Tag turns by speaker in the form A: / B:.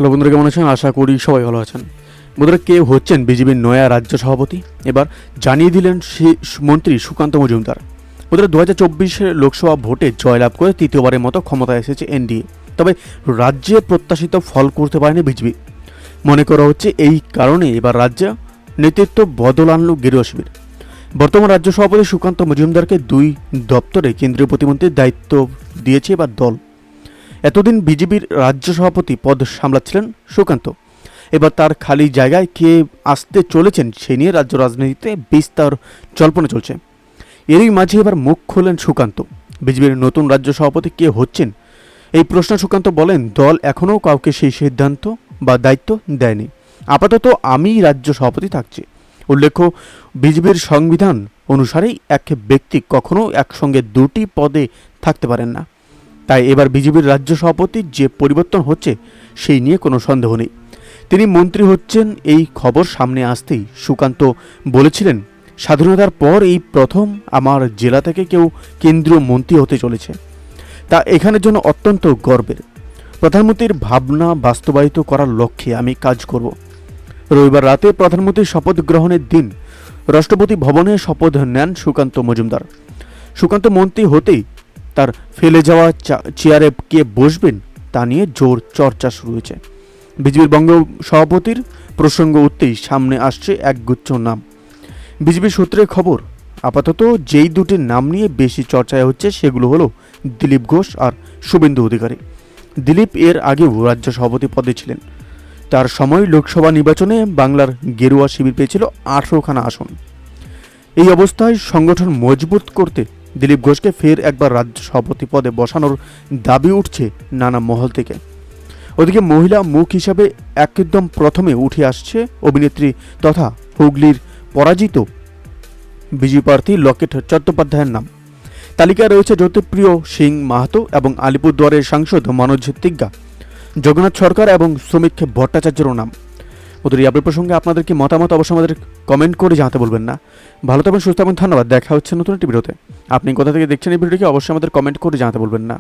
A: Hello বন্ধুরা, কেমন আছেন? আশা করি সবাই ভালো আছেন। বন্ধুরা, কে হচ্ছেন বিজেপির নয়া রাজ্য সভাপতি? এবার জানিয়ে দিলেন মন্ত্রী সুকান্ত মজুমদার। বন্ধুরা, 2024 লোকসভা ভোটে জয়লাভ করে তৃতীয়বারের মতো ক্ষমতায় এসেছে এনডিএ। তবে রাজ্যে প্রত্যাশিত ফল করতে পারেনি বিজেপি। মনে করা হচ্ছে এই কারণে এবার রাজ্যে নেতৃত্ব বদল আনল গেরুয়া শিবির। বর্তমান রাজ্য সভাপতি সুকান্ত মজুমদারকে 2 দপ্তরে কেন্দ্রীয় প্রতিমন্ত্রীর দায়িত্ব দিয়েছে এবার দল। এতদিন বিজেপির রাজ্য সভাপতি পদ সামলাচ্ছিলেন সুকান্ত। এবার তার খালি জায়গায় কে আসতে চলেছেন সে নিয়ে রাজ্য রাজনীতিতে বিস্তার জল্পনা চলছে। এরই মাঝে এবার মুখ খোলেন সুকান্ত। বিজেপির নতুন রাজ্য সভাপতি কে হচ্ছেন এই প্রশ্ন সুকান্ত বলেন, দল এখনও কাউকে সেই সিদ্ধান্ত বা দায়িত্ব দেয়নি। আপাতত আমিই রাজ্য সভাপতি থাকছি। উল্লেখ্য, বিজেপির সংবিধান অনুসারেই এক ব্যক্তি কখনো একসঙ্গে 2টি পদে থাকতে পারেন না। তাই এবার বিজেপির রাজ্য সভাপতির যে পরিবর্তন হচ্ছে সেই নিয়ে কোনো সন্দেহ নেই। তিনি মন্ত্রী হচ্ছেন এই খবর সামনে আসতেই সুকান্ত বলেছিলেন, স্বাধীনতার পর এই প্রথম আমার জেলা থেকে কেউ কেন্দ্রীয় মন্ত্রী হতে চলেছে। তা এখানের জন্য অত্যন্ত গর্বের। প্রধানমন্ত্রীর ভাবনা বাস্তবায়িত করার লক্ষ্যে আমি কাজ করব। রবিবার রাতে প্রধানমন্ত্রীর শপথ গ্রহণের দিন রাষ্ট্রপতি ভবনে শপথ নেন সুকান্ত মজুমদার। সুকান্ত মন্ত্রী হতেই তার ফেলে যাওয়া চেয়ারে কে বসবেন তা নিয়ে জোর চর্চা শুরু হয়েছে। বিজেপির বঙ্গ সভাপতির প্রসঙ্গ উঠতেই সামনে আসছে একগুচ্ছ নাম। বিজেপি সূত্রে খবর, আপাতত যেই দুটির নাম নিয়ে বেশি চর্চায় হচ্ছে সেগুলো হলো দিলীপ ঘোষ আর শুভেন্দু অধিকারী। দিলীপ এর আগেও রাজ্য সভাপতি পদে ছিলেন। তার সময় লোকসভা নির্বাচনে বাংলার গেরুয়া শিবির পেয়েছিল 18খানা আসন। এই অবস্থায় সংগঠন মজবুত করতে দিলীপ ঘোষকে ফের একবার রাজ্য সভাপতি পদে বসানোর দাবি উঠছে নানা মহল থেকে। ওদিকে মহিলা মুখ হিসাবে একদম প্রথমে উঠে আসছে অভিনেত্রী তথা হুগলির পরাজিত বিজেপি প্রার্থী লকেট চট্টোপাধ্যায়ের নাম। তালিকায় রয়েছে জ্যোতিপ্রিয় সিং মাহাতো এবং আলিপুরদুয়ারের সাংসদ মনোজ তিগ্গা, জগন্নাথ সরকার এবং শ্রমিক ভট্টাচার্যেরও নাম। ওদের এই আপডেট প্রসঙ্গে আপনাদের কি মতামত অবশ্যই আমাদের কমেন্ট করে জানাতে বলবেন না। ভালো থাকবেন, সুস্থ থাকবেন, ধন্যবাদ। দেখা হচ্ছে নতুন একটি ভিডিওতে। আপনি কোথা থেকে দেখছেন এই ভিডিওটিকে অবশ্যই আমাদের কমেন্ট করে জানাতে বলবেন না।